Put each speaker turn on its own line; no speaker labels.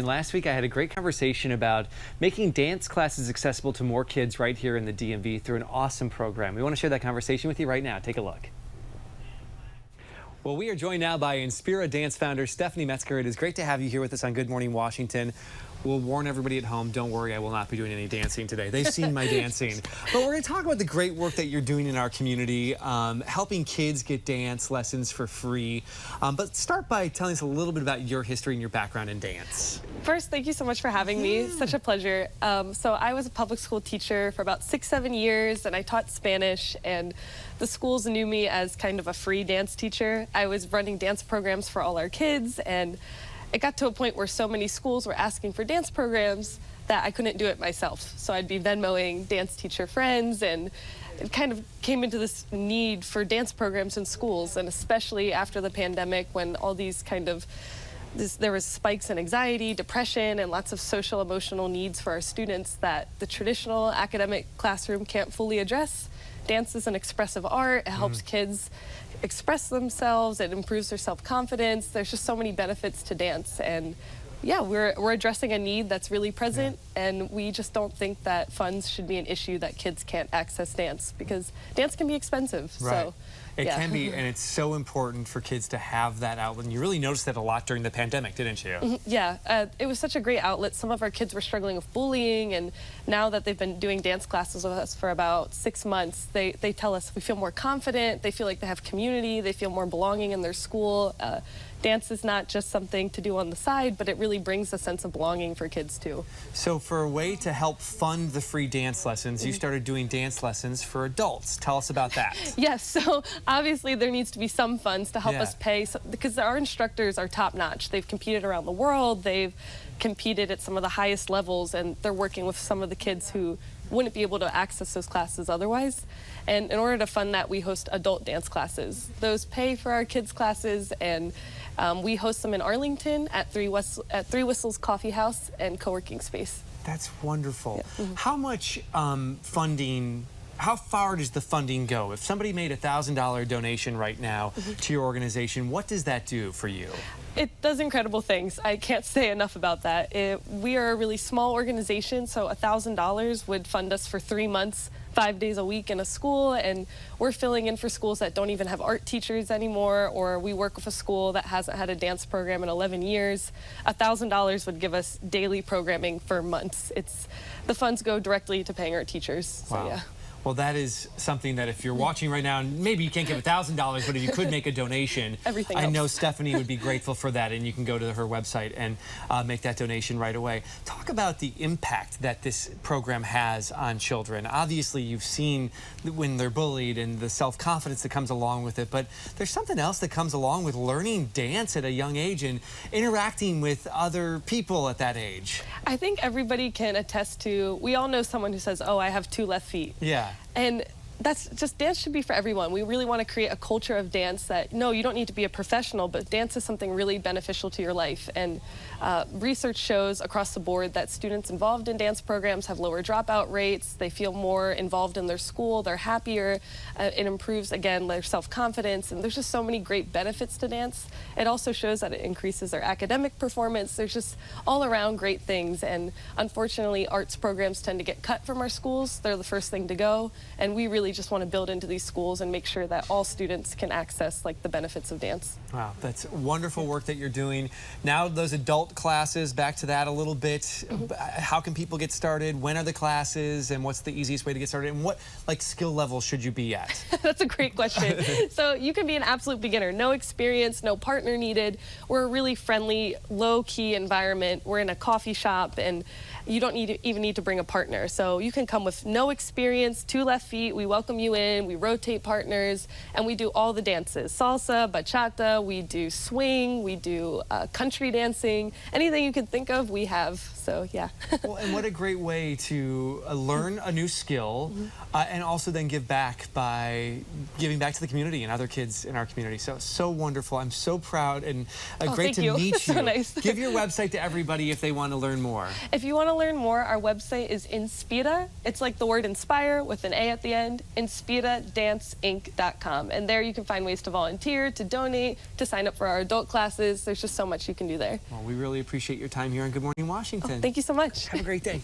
And last week I had a great conversation about making dance classes accessible to more kids right here in the DMV through an awesome program. We want to share that conversation with you right now. Take a look. Well, we are joined now by Inspira dance founder Stephanie Metzger. It is great to have you here with us on Good Morning Washington. We'll warn everybody at home, don't worry, I will not be doing any dancing today. They've seen my dancing. But we're going to talk about the great work that you're doing in our community, helping kids get dance lessons for free. But start by telling us a little bit about your history and your background in dance.
First, thank you so much for having me. Such a pleasure. So I was a public school teacher for about 6-7 years, and I taught Spanish, and the schools knew me as kind of a free dance teacher. I was running dance programs for all our kids, and it got to a point where so many schools were asking for dance programs that I couldn't do it myself. So I'd be Venmoing dance teacher friends, and it kind of came into this need for dance programs in schools, and especially after the pandemic when all these there was spikes in anxiety, depression, and lots of social emotional needs for our students that the traditional academic classroom can't fully address. Dance is an expressive art. It helps kids express themselves. It improves their self-confidence. There's just so many benefits to dance. And yeah, we're addressing a need that's really present, and we just don't think that funds should be an issue that kids can't access dance, because dance can be expensive.
Right.
So
it can be, and it's so important for kids to have that outlet. And you really noticed that a lot during the pandemic, didn't you?
Yeah, it was such a great outlet. Some of our kids were struggling with bullying, and now that they've been doing dance classes with us for about 6 months, they tell us we feel more confident, they feel like they have community, they feel more belonging in their school. Dance is not just something to do on the side, but it really brings a sense of belonging for kids too.
So for a way to help fund the free dance lessons, you started doing dance lessons for adults. Tell us about that.
Yes, so obviously there needs to be some funds to help us pay, because our instructors are top-notch. They've competed around the world, they've competed at some of the highest levels, and they're working with some of the kids who wouldn't be able to access those classes otherwise. And in order to fund that, we host adult dance classes. Those pay for our kids' classes, and we host them in Arlington at Three Whistles Coffee House and co-working space.
That's wonderful.
Yeah.
How much funding, how far does the funding go? If somebody made a $1,000 donation right now to your organization, what does that do for you?
It does incredible things. I can't say enough about that. We are a really small organization, so $1,000 would fund us for 3 months, 5 days a week in a school, and we're filling in for schools that don't even have art teachers anymore, or we work with a school that hasn't had a dance program in 11 years. $1,000 would give us daily programming for months. The funds go directly to paying our teachers.
Wow.
So, yeah.
Well, that is something that if you're watching right now, and maybe you can't give $1,000, but if you could make a donation,
Everything
I
helps.
know Stephanie would be grateful for that, and you can go to her website and make that donation right away. Talk about the impact that this program has on children. Obviously, you've seen when they're bullied and the self-confidence that comes along with it, but there's something else that comes along with learning dance at a young age and interacting with other people at that age.
I think everybody can attest to, we all know someone who says, oh, I have 2 left feet.
Yeah.
And that's just, dance should be for everyone. We really want to create a culture of dance that, no, you don't need to be a professional, but dance is something really beneficial to your life. And research shows across the board that students involved in dance programs have lower dropout rates, they feel more involved in their school, they're happier, it improves, again, their self-confidence, and there's just so many great benefits to dance. It also shows that it increases their academic performance. There's just all around great things, and unfortunately, arts programs tend to get cut from our schools. They're the first thing to go, and we really just want to build into these schools and make sure that all students can access the benefits of dance.
Wow, that's wonderful work that you're doing. Now those adult classes, back to that a little bit. How can people get started? When are the classes, and what's the easiest way to get started? And what skill level should you be at?
That's a great question. So you can be an absolute beginner, no experience, no partner needed. We're a really friendly, low-key environment. We're in a coffee shop, and you don't even need to bring a partner. So you can come with no experience, 2 left feet. We welcome you in. We rotate partners, and we do all the dances: salsa, bachata. We do swing. We do country dancing. Anything you can think of, we have. So yeah.
Well, and what a great way to learn a new skill, and also then give back by giving back to the community and other kids in our community. So wonderful. I'm so proud, and great to meet you.
So nice.
Give your website to everybody if they want to learn more.
If you want to learn more, our website is Inspira. It's like the word inspire with an A at the end, inspiradanceinc.com. And there you can find ways to volunteer, to donate, to sign up for our adult classes. There's just so much you can do there.
Well, we really appreciate your time here on Good Morning Washington.
Thank you so much.
Have a great day.